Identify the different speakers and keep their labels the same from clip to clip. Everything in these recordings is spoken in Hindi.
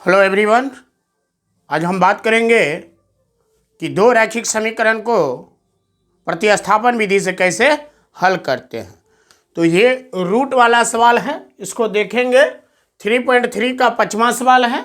Speaker 1: हेलो एवरीवन, आज हम बात करेंगे कि दो रैखिक समीकरण को प्रतिस्थापन विधि से कैसे हल करते हैं। तो ये रूट वाला सवाल है, इसको देखेंगे। 3.3 का 5वां सवाल है।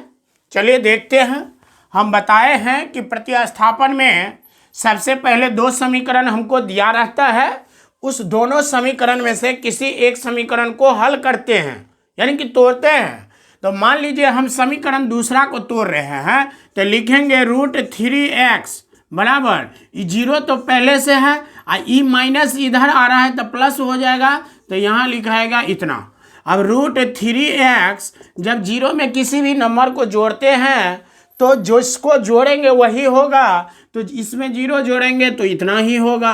Speaker 1: चलिए देखते हैं। हम बताए हैं कि प्रतिस्थापन में सबसे पहले दो समीकरण हमको दिया रहता है, उस दोनों समीकरण में से किसी एक समीकरण को हल करते हैं, यानी कि तोड़ते हैं। तो मान लीजिए हम समीकरण दूसरा को तोड़ रहे हैं, तो लिखेंगे √3x बराबर जीरो तो पहले से है, ई माइनस इधर आ रहा है तो प्लस हो जाएगा, तो यहाँ लिखाएगा इतना। अब √3x जब जीरो में किसी भी नंबर को जोड़ते हैं तो जो इसको जोड़ेंगे वही होगा, तो इसमें जीरो जोड़ेंगे तो इतना ही होगा।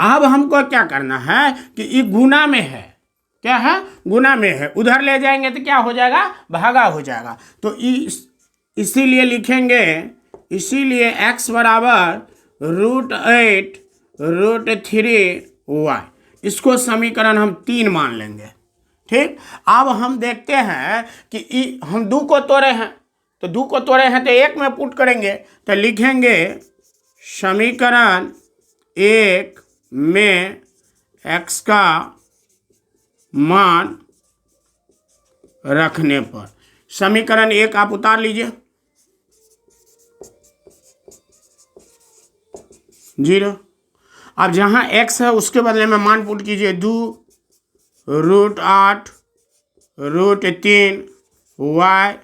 Speaker 1: अब हमको क्या करना है कि ये गुना में है, क्या है, गुना में है, उधर ले जाएंगे तो क्या हो जाएगा, भागा हो जाएगा। तो इसीलिए लिखेंगे, इसीलिए x बराबर √8 √3y, इसको समीकरण हम 3 मान लेंगे। ठीक। अब हम देखते हैं कि हम दो को तोड़े हैं, तो दो को तोड़े हैं तो एक में पुट करेंगे, तो लिखेंगे समीकरण 1 में x का मान रखने पर, समीकरण 1 आप उतार लीजिए, 0। अब जहां x है उसके बदले में मान पुट कीजिए, 2 √8 √3y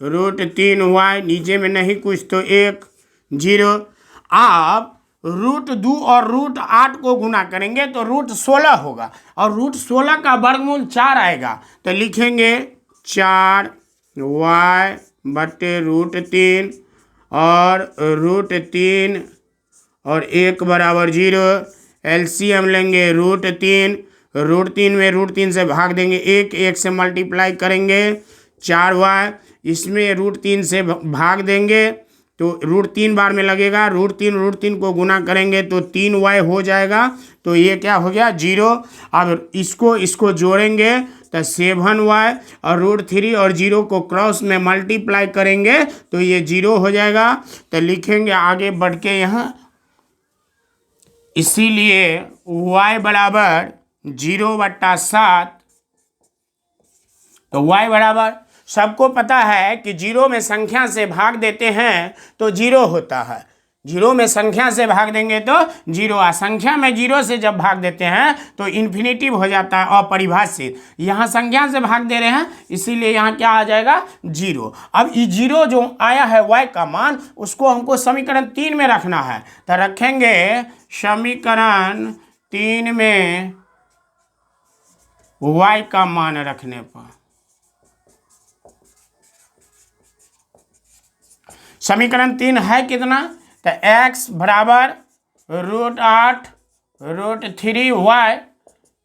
Speaker 1: √3y, नीचे में नहीं कुछ तो 1 0। आप √2 और √8 को गुना करेंगे तो √16 होगा, और √16 का वर्गमूल 4 आएगा, तो लिखेंगे 4y बटे √3 और √3 और 1 बराबर 0। एलसीएम लेंगे √3 में √3 से भाग देंगे, 1 से मल्टीप्लाई करेंगे 4y, इसमें √3 से भाग देंगे तो √3 बार में लगेगा, √3 को गुना करेंगे तो 3y हो जाएगा, तो ये क्या हो गया, 0। अब इसको जोड़ेंगे तो 7y और √3 और 0 को क्रॉस में मल्टीप्लाई करेंगे तो ये 0 हो जाएगा। तो लिखेंगे आगे बढ़ के यहाँ, इसीलिए y बराबर 0/7, तो y बराबर, सबको पता है कि 0 में संख्या से भाग देते हैं तो 0 होता है, 0 में संख्या से भाग देंगे तो 0, संख्या में 0 से जब भाग देते हैं तो इन्फिनेटिव हो जाता है, अपरिभाषित। यहाँ संख्या से भाग दे रहे हैं इसीलिए यहाँ क्या आ जाएगा, 0। अब ये 0 जो आया है y का मान, उसको हमको समीकरण 3 में रखना है, तो रखेंगे समीकरण 3 में y का मान रखने पर, समीकरण 3 है कितना, तो x बराबर √8 √3y,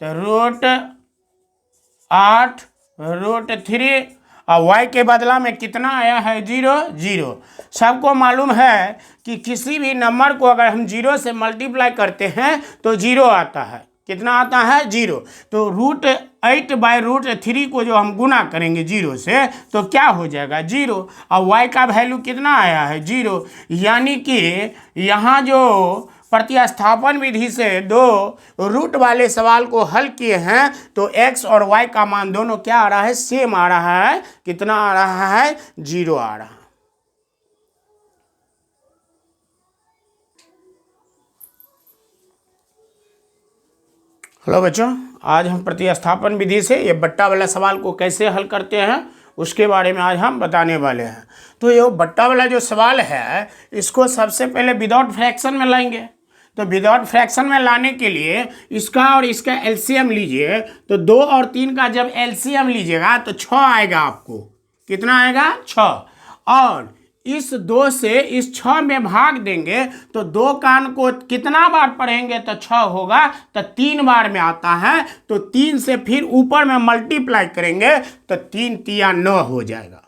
Speaker 1: तो √8 √3 और y के बदला में कितना आया है, 0। सबको मालूम है कि किसी भी नंबर को अगर हम 0 से मल्टीप्लाई करते हैं तो 0 आता है, कितना आता है, 0। तो √8/√3 को जो हम गुना करेंगे 0 से तो क्या हो जाएगा, 0, और y का वैल्यू कितना आया है, 0। यानी कि यहाँ जो प्रतिस्थापन विधि से दो रूट वाले सवाल को हल किए हैं तो x और y का मान दोनों क्या आ रहा है, सेम आ रहा है, कितना आ रहा है, 0 आ रहा है। हेलो बच्चों, आज हम प्रतिस्थापन विधि से ये बट्टा वाला सवाल को कैसे हल करते हैं उसके बारे में आज हम बताने वाले हैं। तो ये बट्टा वाला जो सवाल है इसको सबसे पहले विदाउट फ्रैक्शन में लाएंगे। तो विदाउट फ्रैक्शन में लाने के लिए इसका और इसका एलसीएम लीजिए, तो 2 और 3 का जब एलसीएम लीजिएगा तो 6 आएगा, आपको कितना आएगा, 6। और इस 2 से इस 6 में भाग देंगे तो 2 कान को कितना बार पढ़ेंगे तो 6 होगा, तो 3 बार में आता है, तो 3 से फिर ऊपर में मल्टीप्लाई करेंगे तो 3 तिया 9 हो जाएगा,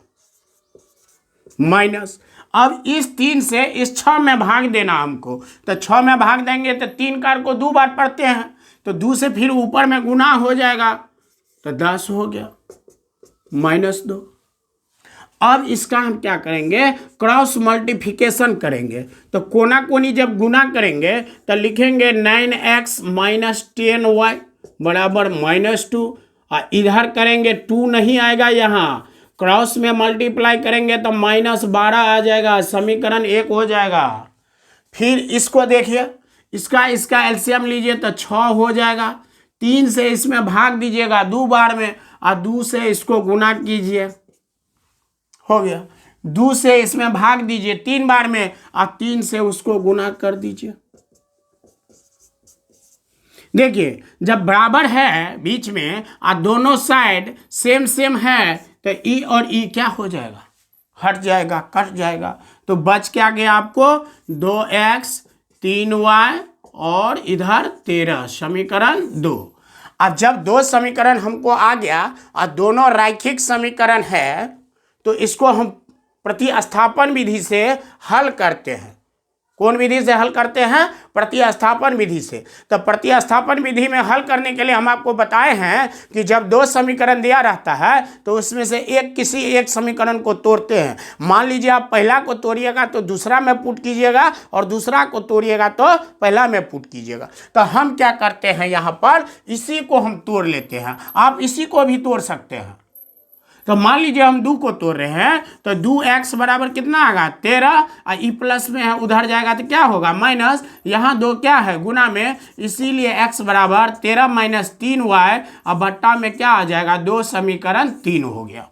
Speaker 1: माइनस। अब इस 3 से इस 6 में भाग देना हमको, तो 6 में भाग देंगे तो 3 कार को 2 बार पढ़ते हैं, तो 2 से फिर ऊपर में गुना हो जाएगा तो 10 हो गया। -2। अब इसका हम क्या करेंगे, क्रॉस मल्टीप्लिकेशन करेंगे। तो कोना कोनी जब गुना करेंगे तो लिखेंगे 9x - 10y बराबर -2। और इधर करेंगे 2 नहीं आएगा, यहाँ क्रॉस में मल्टीप्लाई करेंगे तो -12 आ जाएगा, समीकरण 1 हो जाएगा। फिर इसको देखिए, इसका एलसीएम लीजिए तो 6 हो जाएगा। 3 से इसमें भाग दीजिएगा 2 बार में, और 2 से इसको गुना कीजिए, हो गया। 2 से इसमें भाग दीजिए 3 बार में, और 3 से उसको गुना कर दीजिए। देखिए जब बराबर है बीच में और दोनों साइड सेम सेम है तो ई और ई क्या हो जाएगा, हट जाएगा, कट जाएगा। तो बच क्या गया आपको 2x 3y और इधर 13, समीकरण 2। अब जब 2 समीकरण हमको आ गया और दोनों रैखिक समीकरण है तो इसको हम प्रतिस्थापन विधि से हल करते हैं। कौन विधि से हल करते हैं, प्रतिस्थापन विधि से। तो प्रतिस्थापन विधि में हल करने के लिए हम आपको बताए हैं कि जब 2 समीकरण दिया रहता है तो उसमें से किसी एक समीकरण को तोड़ते हैं। मान लीजिए आप पहला को तोड़िएगा तो दूसरा में पुट कीजिएगा, और दूसरा को तोड़िएगा तो पहला में पुट कीजिएगा। तो हम क्या करते हैं, यहाँ पर इसी को हम तोड़ लेते हैं। आप इसी को भी तोड़ सकते हैं। तो मान लीजिए हम 2 को तोड़ रहे हैं तो 2x बराबर कितना आएगा 13, और ई प्लस में है उधर जाएगा तो क्या होगा माइनस, यहाँ 2 क्या है गुना में, इसीलिए x बराबर 13 - 3y, और बट्टा में क्या आ जाएगा 2, समीकरण 3 हो गया।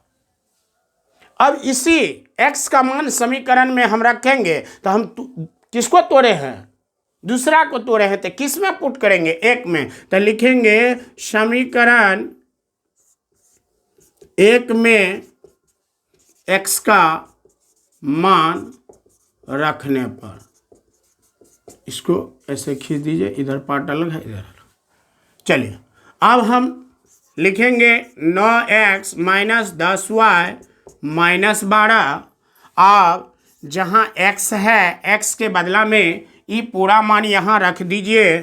Speaker 1: अब इसी x का मान समीकरण में हम रखेंगे तो हम किसको तोड़े हैं, दूसरा को तोड़े हैं, तो किस में पुट करेंगे, एक में। तो लिखेंगे समीकरण 1 में x का मान रखने पर, इसको ऐसे खींच दीजिए, इधर पार्ट अलग है इधर। चलिए अब हम लिखेंगे 9x - 10y - 12। अब जहाँ x है x के बदला में ये पूरा मान यहाँ रख दीजिए,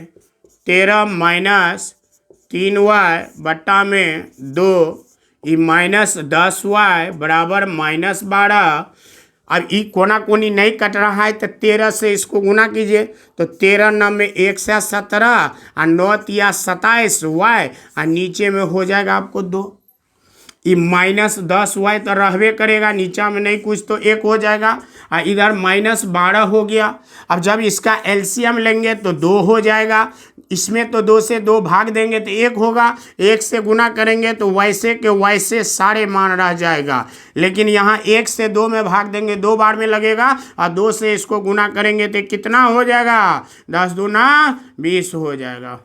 Speaker 1: 13 - 3y बट्टा में 2, ई -10y बराबर -12। अब ई कोना कोनी नहीं कट रहा है तो 13 से इसको गुना कीजिए, तो 13 9 में 1 से 17 और 9 तिया 27 y, और नीचे में हो जाएगा आपको 2। ये -10y तो रहबे करेगा, नीचा में नहीं कुछ तो 1 हो जाएगा, और इधर -12 हो गया। अब जब इसका एलसीएम लेंगे तो 2 हो जाएगा, इसमें तो 2 से 2 भाग देंगे तो 1 होगा, 1 से गुना करेंगे तो वैसे के वैसे सारे मान रह जाएगा। लेकिन यहाँ 1 से 2 में भाग देंगे 2 बार में लगेगा, और 2 से इसको गुना करेंगे तो कितना हो जाएगा 10 दूना 20 हो जाएगा।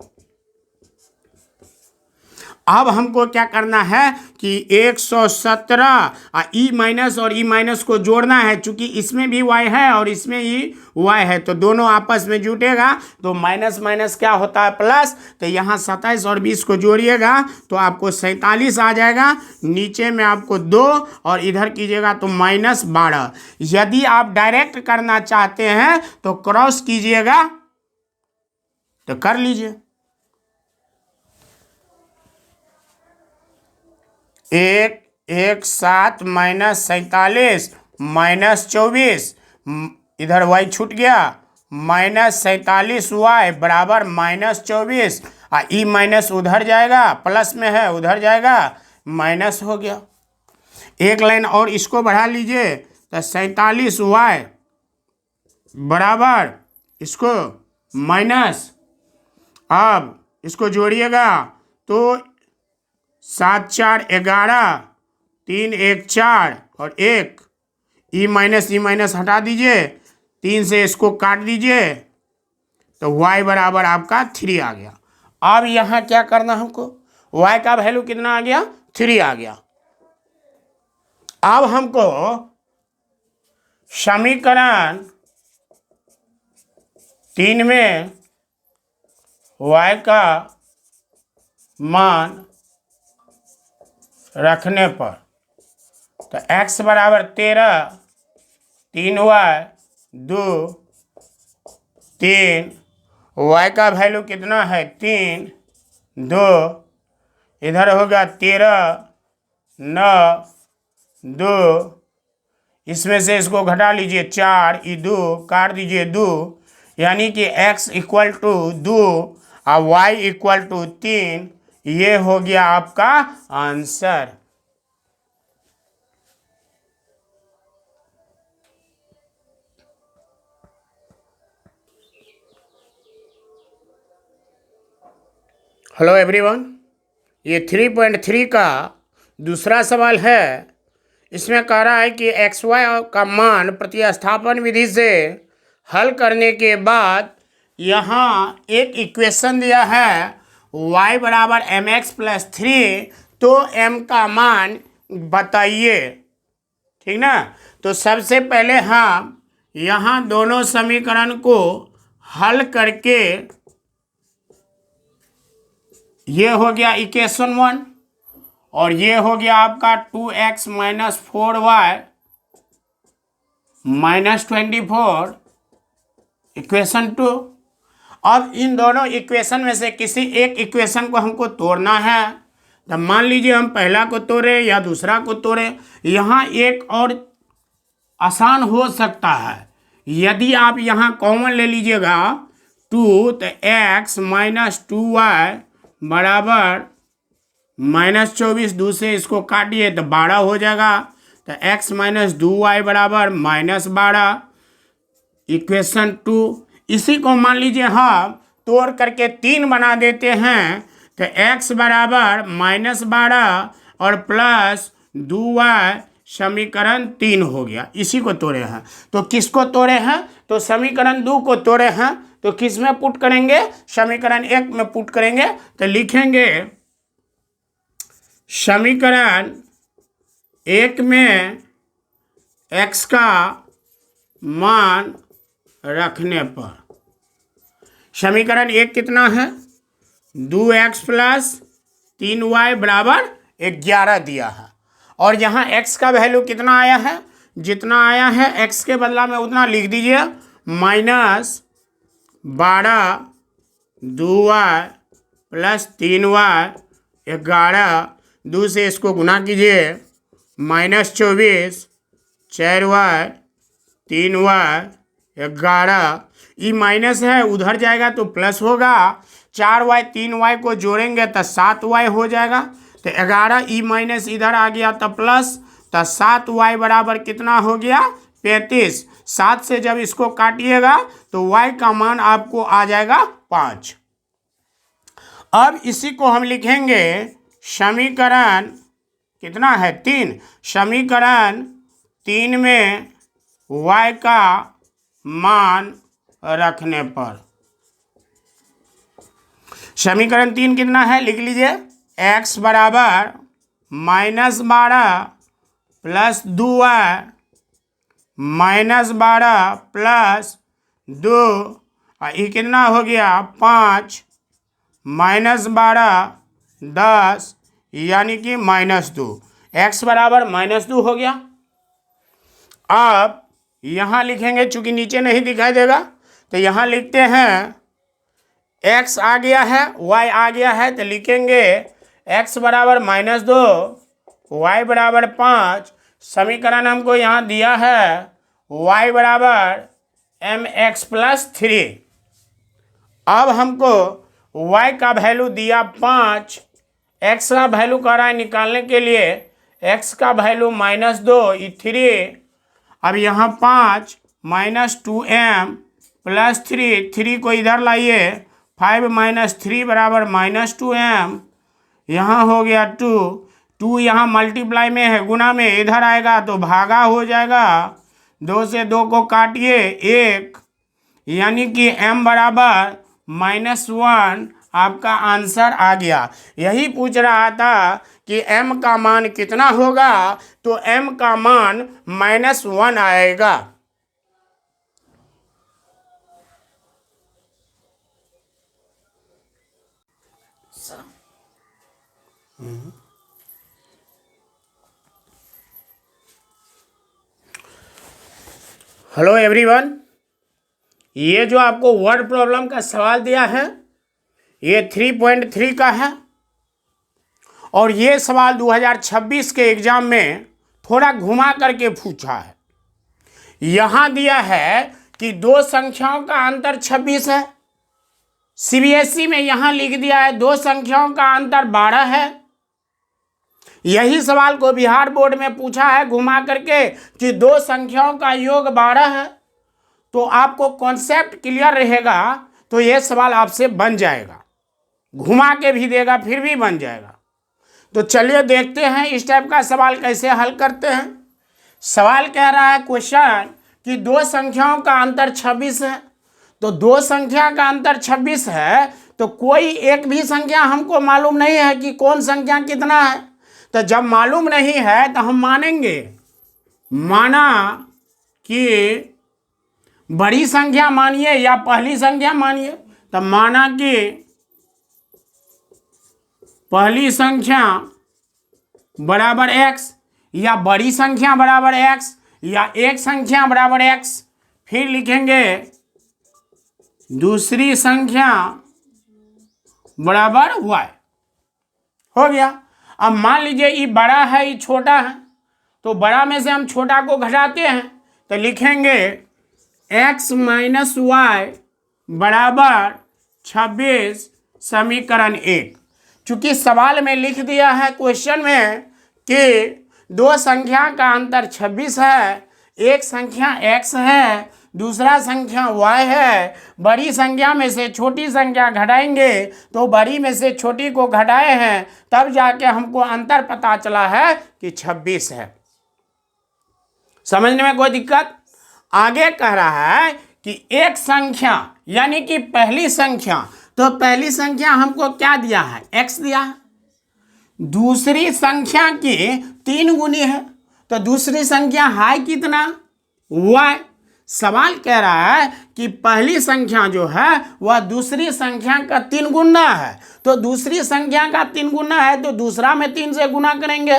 Speaker 1: अब हमको क्या करना है कि 117 ई माइनस और ई माइनस को जोड़ना है, चूंकि इसमें भी y है और इसमें ही y है, तो दोनों आपस में जुटेगा तो माइनस माइनस क्या होता है प्लस। तो यहाँ 27 और 20 को जोड़िएगा तो आपको 47 आ जाएगा, नीचे में आपको 2 और इधर कीजिएगा तो -12। यदि आप डायरेक्ट करना चाहते हैं तो क्रॉस कीजिएगा तो कर लीजिए। 7 -47 -24, इधर y छूट गया, -47y बराबर -24, और ई माइनस उधर जाएगा, प्लस में है उधर जाएगा, माइनस हो गया। एक लाइन और इसको बढ़ा लीजिए तो 47y बराबर इसको माइनस, अब इसको जोड़िएगा तो 7 4 11, 3 1 4 और 1, ई माइनस हटा दीजिए, 3 से इसको काट दीजिए तो y बराबर आपका 3 आ गया। अब यहाँ क्या करना हमको, y का वैल्यू कितना आ गया 3 आ गया। अब हमको समीकरण 3 में y का मान रखने पर, तो x बराबर 13, 3y 2 3, y का वैल्यू कितना है 3 2, इधर होगा 13 9 2, इसमें से इसको घटा लीजिए 4, ये 2 काट दीजिए 2, यानी कि x इक्वल टू 2 और y इक्वल टू 3। ये हो गया आपका आंसर। हेलो एवरीवन, ये 3.3 का दूसरा सवाल है। इसमें कह रहा है कि एक्स वाई का मान प्रतिस्थापन विधि से हल करने के बाद यहाँ एक इक्वेशन दिया है y बराबर mx+3, तो m का मान बताइए। ठीक ना। तो सबसे पहले हम यहाँ दोनों समीकरण को हल करके, ये हो गया इक्वेशन 1 और ये हो गया आपका 2x - 4y - 24 इक्वेशन 2। अब इन दोनों इक्वेशन में से किसी एक इक्वेशन को हमको तोड़ना है। तो मान लीजिए हम पहला को तोड़े या दूसरा को तोड़े। यहाँ एक और आसान हो सकता है, यदि आप यहाँ कॉमन ले लीजिएगा 2, तो x - 2y बराबर -24, 2 से इसको काटिए तो 12 हो जाएगा। तो x - 2y बराबर -12 इक्वेशन 2। इसी को मान लीजिए हम तोड़ करके 3 बना देते हैं, तो x बराबर -12 और प्लस 2y समीकरण 3 हो गया। इसी को तोड़े हैं। तो किसको तोड़े हैं? तो समीकरण 2 को तोड़े हैं। तो किस में पुट करेंगे? समीकरण 1 में पुट करेंगे। तो लिखेंगे समीकरण 1 में x का मान रखने पर, समीकरण 1 कितना है? 2x + 3y बराबर 11 दिया है। और यहाँ x का वैल्यू कितना आया है? जितना आया है x के बदला में उतना लिख दीजिए, -12 2y + 3y 11, 2 से इसको गुना कीजिए, -24 4y 3y 11, ये माइनस है उधर जाएगा तो प्लस होगा। 4y 3y को जोड़ेंगे तो 7y हो जाएगा। तो 11 ई माइनस इधर आ गया तो प्लस, तो 7y बराबर कितना हो गया? 35। 7 से जब इसको काटिएगा तो y का मान आपको आ जाएगा 5। अब इसी को हम लिखेंगे समीकरण कितना है? 3। समीकरण 3 में y का मान रखने पर, समीकरण 3 कितना है? लिख लीजिए, x बराबर -12 + 2y -12 + 2, ये कितना हो गया? 5 -12 10, यानी कि -2। x बराबर -2 हो गया। अब यहाँ लिखेंगे, चूंकि नीचे नहीं दिखाई देगा तो यहाँ लिखते हैं x आ गया है, y आ गया है, तो लिखेंगे x बराबर -2 y बराबर 5। समीकरण हमको यहाँ दिया है y बराबर mx+3। अब हमको y का वैल्यू दिया 5, x का वैल्यू कह रहा है निकालने के लिए, x का वैल्यू -2 ये 3। अब यहाँ 5 -2m + 3, 3 को इधर लाइए, 5 - 3 बराबर -2m, यहाँ हो गया 2, 2 यहाँ मल्टीप्लाई में है, गुना में, इधर आएगा तो भागा हो जाएगा। 2 से 2 को काटिए 1, यानी कि m बराबर -1 आपका आंसर आ गया। यही पूछ रहा था कि m का मान कितना होगा, तो m का मान -1 आएगा। हेलो एवरीवन, ये जो आपको वर्ड प्रॉब्लम का सवाल दिया है ये 3.3 का है और ये सवाल 2026 के एग्जाम में थोड़ा घुमा करके पूछा है। यहां दिया है कि दो संख्याओं का अंतर 26 है। सीबीएसई में यहां लिख दिया है दो संख्याओं का अंतर 12 है। यही सवाल को बिहार बोर्ड में पूछा है घुमा करके कि दो संख्याओं का योग 12 है। तो आपको कॉन्सेप्ट क्लियर रहेगा तो यह सवाल आपसे बन जाएगा। घुमा के भी देगा फिर भी बन जाएगा। तो चलिए देखते हैं इस टाइप का सवाल कैसे हल करते हैं। सवाल कह रहा है क्वेश्चन कि दो संख्याओं का अंतर 26 है। तो दो संख्या का अंतर 26 है तो कोई एक भी संख्या हमको मालूम नहीं है कि कौन संख्या कितना है। तो जब मालूम नहीं है तो हम मानेंगे, माना कि बड़ी संख्या मानिए या पहली संख्या मानिए। तो माना कि पहली संख्या बराबर x या बड़ी संख्या बराबर x या एक संख्या बराबर x। फिर लिखेंगे दूसरी संख्या बराबर y। हो गया। अब मान लीजिए ये बड़ा है ये छोटा है, तो बड़ा में से हम छोटा को घटाते हैं तो लिखेंगे x माइनस वाई बराबर 26 समीकरण 1। चूंकि सवाल में लिख दिया है क्वेश्चन में कि दो संख्या का अंतर 26 है, एक संख्या x है दूसरा संख्या y है, बड़ी संख्या में से छोटी संख्या घटाएंगे तो बड़ी में से छोटी को घटाए हैं तब जाके हमको अंतर पता चला है कि 26 है। समझने में कोई दिक्कत? आगे कह रहा है कि एक संख्या यानी कि पहली संख्या, तो पहली संख्या हमको क्या दिया है? x दिया है। दूसरी संख्या की 3 गुनी है तो दूसरी संख्या है कितना? y। सवाल कह रहा है कि पहली संख्या जो है वह दूसरी संख्या का 3 गुना है। तो दूसरी संख्या का 3 गुना है तो दूसरा में 3 से गुना करेंगे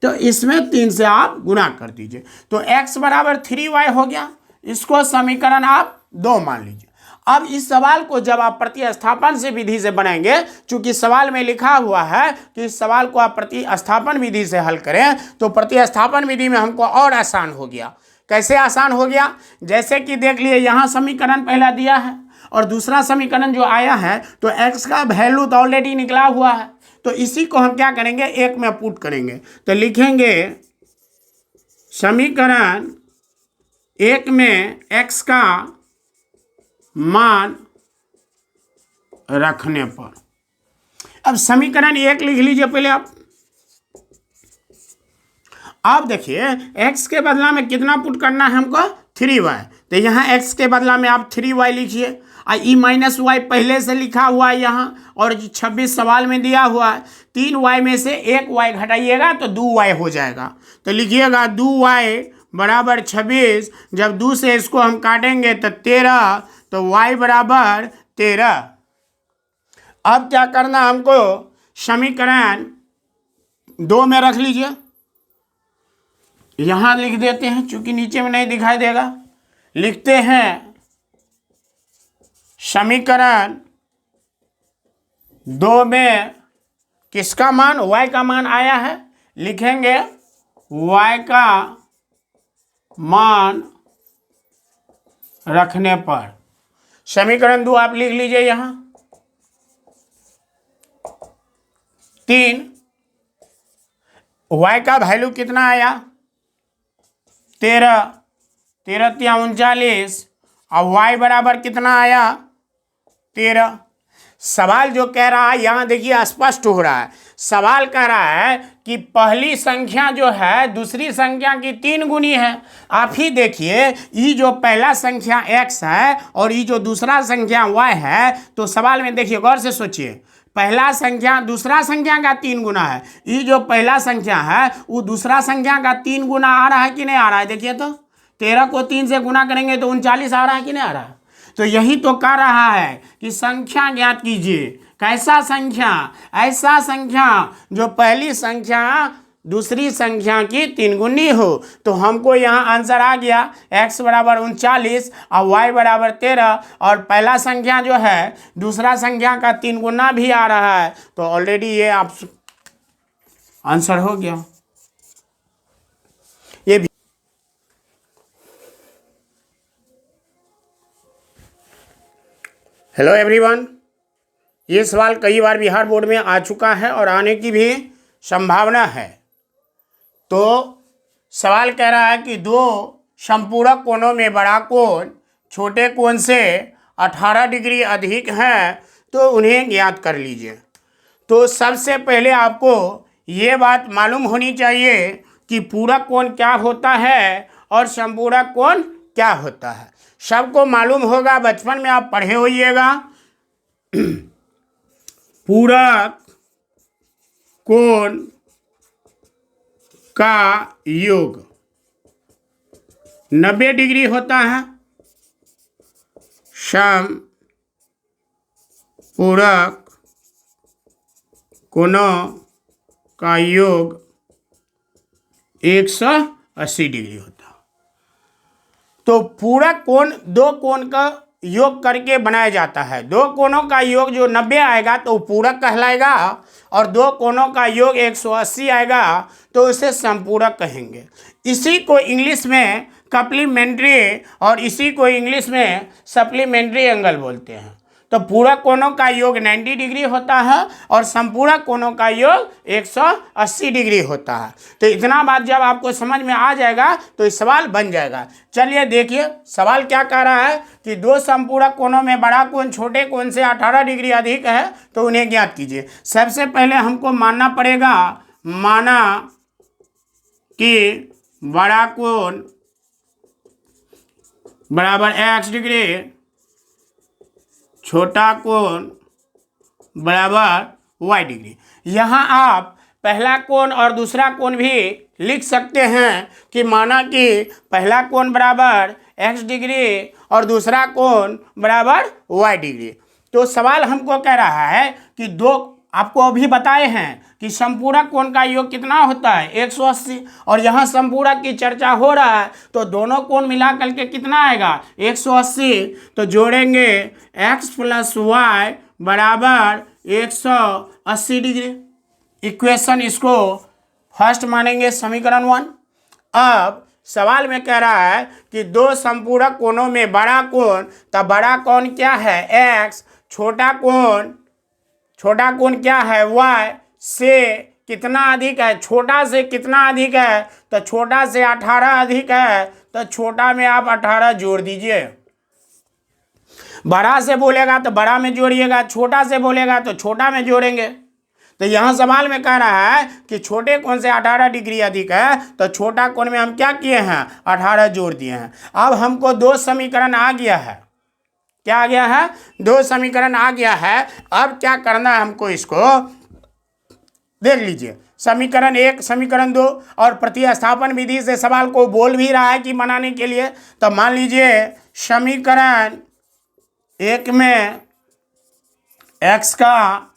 Speaker 1: तो इसमें 3 से आप गुना कर दीजिए। तो x बराबर 3y हो गया। इसको समीकरण आप 2 मान लीजिए। अब इस सवाल को जब आप प्रतिस्थापन से विधि से बनाएंगे, चूंकि सवाल में लिखा हुआ है कि इस सवाल को आप प्रतिस्थापन विधि से हल करें, तो प्रतिस्थापन विधि में हमको और आसान हो गया। कैसे आसान हो गया? जैसे कि देख लिए यहाँ समीकरण पहला दिया है और दूसरा समीकरण जो आया है तो x का वैल्यू तो ऑलरेडी निकला हुआ है। तो इसी को हम क्या करेंगे? एक में पुट करेंगे तो लिखेंगे समीकरण 1 में x का मान रखने पर। अब समीकरण 1 लिख लीजिए पहले आप देखिए x के बदला में कितना पुट करना है हमको? 3y। तो यहाँ x के बदला में आप 3y लिखिए। ई माइनस वाई पहले से लिखा हुआ है यहाँ और 26 सवाल में दिया हुआ है। 3y में से 1y घटाइएगा तो 2y हो जाएगा। तो लिखिएगा 2y बराबर 26। जब 2 से इसको हम काटेंगे तो 13, तो y बराबर 13। अब क्या करना हमको? समीकरण 2 में रख लीजिए। यहां लिख देते हैं चूंकि नीचे में नहीं दिखाई देगा। लिखते हैं समीकरण 2 में किसका मान? y का मान आया है। लिखेंगे y का मान रखने पर। समीकरण 2 आप लिख लीजिए यहां 3। y का वैल्यू कितना आया? 13। 13 तिया 39 और y बराबर कितना आया? 13। सवाल जो कह रहा है यहाँ देखिए स्पष्ट हो रहा है। सवाल कह रहा है कि पहली संख्या जो है दूसरी संख्या की 3 गुनी है। आप ही देखिए ये जो पहला संख्या x है और ये जो दूसरा संख्या y है, तो सवाल में देखिए गौर से सोचिए। पहला संख्या दूसरा संख्या का 3 गुना है। ये जो पहला संख्या है वो दूसरा संख्या का 3 गुना आ रहा है कि नहीं आ रहा है? देखिए तो 13 को 3 से गुना करेंगे तो 39 आ रहा है कि नहीं आ रहा है? तो यही तो कह रहा है कि संख्या ज्ञात कीजिए। कैसा संख्या? ऐसा संख्या जो पहली संख्या दूसरी संख्या की 3 गुनी हो। तो हमको यहाँ आंसर आ गया x बराबर 39 और y बराबर 13। और पहला संख्या जो है दूसरा संख्या का 3 गुना भी आ रहा है। तो ऑलरेडी ये आप आंसर हो गया। ये भी हेलो एवरीवन, ये सवाल कई बार बिहार बोर्ड में आ चुका है और आने की भी संभावना है। तो सवाल कह रहा है कि दो संपूरक कोणों में बड़ा कोण छोटे कोण से 18 डिग्री अधिक है, तो उन्हें ज्ञात कर लीजिए। तो सबसे पहले आपको ये बात मालूम होनी चाहिए कि पूरक कोण क्या होता है और संपूरक कोण क्या होता है। सबको मालूम होगा, बचपन में आप पढ़े होइएगा। पूरक कोण का योग 90 डिग्री होता है, समपूरक कोणों का योग 180 डिग्री होता है। तो पूरक कोण दो कोण का योग करके बनाया जाता है। दो कोणों का योग जो 90 आएगा तो पूरक कहलाएगा, और दो कोणों का योग 180 आएगा तो उसे संपूरक कहेंगे। इसी को इंग्लिश में कप्लीमेंट्री और इसी को इंग्लिश में सप्लीमेंट्री एंगल बोलते हैं। तो पूरक कोणों का योग 90 डिग्री होता है और संपूरक कोणों का योग 180 डिग्री होता है। तो इतना बात जब आपको समझ में आ जाएगा तो इस सवाल बन जाएगा। चलिए देखिए सवाल क्या कह रहा है कि दो संपूरक कोणों में बड़ा कोण छोटे कोण से 18 डिग्री अधिक है, तो उन्हें ज्ञात कीजिए। सबसे पहले हमको मानना पड़ेगा, माना कि बड़ा कोण बराबर x डिग्री, छोटा कोण बराबर y डिग्री। यहाँ आप पहला कोण और दूसरा कोण भी लिख सकते हैं कि माना कि पहला कोण बराबर x डिग्री और दूसरा कोण बराबर y डिग्री। तो सवाल हमको कह रहा है कि दो, आपको अभी बताए हैं कि संपूरक कोण का योग कितना होता है 180, और यहाँ संपूरक की चर्चा हो रहा है तो दोनों कोण मिला करके कितना आएगा 180। तो जोड़ेंगे x प्लस वाई बराबर 180 डिग्री। इक्वेशन इसको फर्स्ट मानेंगे, समीकरण 1। अब सवाल में कह रहा है कि दो संपूरक कोणों में बड़ा कोण, तब बड़ा कोण क्या है x, छोटा कोण क्या है y से कितना अधिक है, छोटा से कितना अधिक है, तो छोटा से 18 अधिक है, तो छोटा में आप 18 जोड़ दीजिए। बड़ा से बोलेगा तो बड़ा में जोड़िएगा, छोटा से बोलेगा तो छोटा में जोड़ेंगे। तो यहाँ सवाल में कह रहा है कि छोटे कोण से 18 डिग्री अधिक है, तो छोटा कोण में हम क्या किए हैं 18 जोड़ दिए हैं। अब हमको दो समीकरण आ गया है। क्या आ गया है? दो समीकरण आ गया है। अब क्या करना है हमको, इसको देख लीजिए। समीकरण 1, समीकरण 2 और प्रतिस्थापन विधि से सवाल को बोल भी रहा है कि बनाने के लिए। तो मान लीजिए समीकरण 1 में x का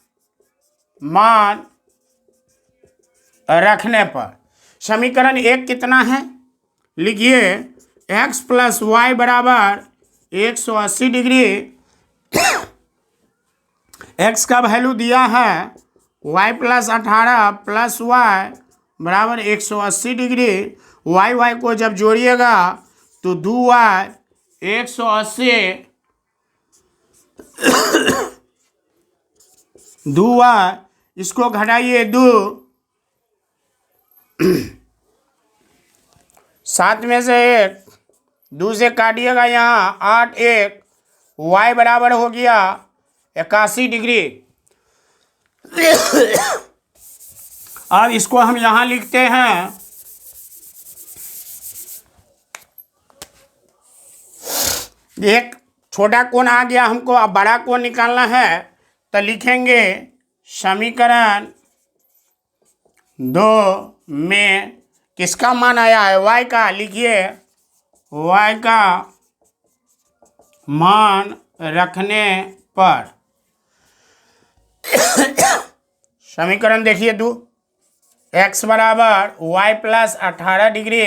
Speaker 1: मान रखने पर समीकरण 1 कितना है, लिखिए x प्लस वाई बराबर 180 डिग्री। x का वैल्यू दिया है y प्लस 18 प्लस वाई बराबर 180 डिग्री। y को जब जोड़िएगा तो 2y 180 2y, इसको घटाइए 2, 7 में से 1, 2 से काटिएगा यहाँ 8, 1 y बराबर हो गया 81 डिग्री। अब इसको हम यहाँ लिखते हैं, एक छोटा कोण आ गया हमको, अब बड़ा कोण निकालना है। तो लिखेंगे समीकरण 2 में किसका मान आया है, y का। लिखिए y का मान रखने पर समीकरण देखिए 2, x बराबर y प्लस 18 डिग्री,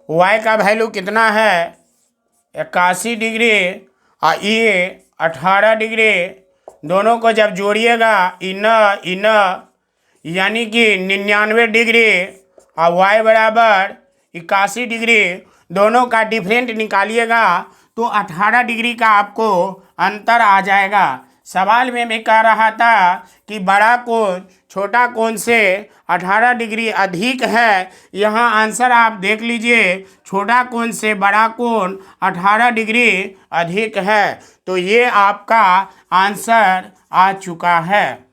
Speaker 1: y का वैल्यू कितना है 81 डिग्री, और ये 18 डिग्री, दोनों को जब जोड़िएगा इन यानी कि 99 डिग्री और y बराबर 81 डिग्री, दोनों का डिफरेंट निकालिएगा तो 18 डिग्री का आपको अंतर आ जाएगा। सवाल में मैं कह रहा था कि बड़ा कोण छोटा कोण से 18 डिग्री अधिक है। यहाँ आंसर आप देख लीजिए, छोटा कोण से बड़ा कोण 18 डिग्री अधिक है। तो ये आपका आंसर आ चुका है।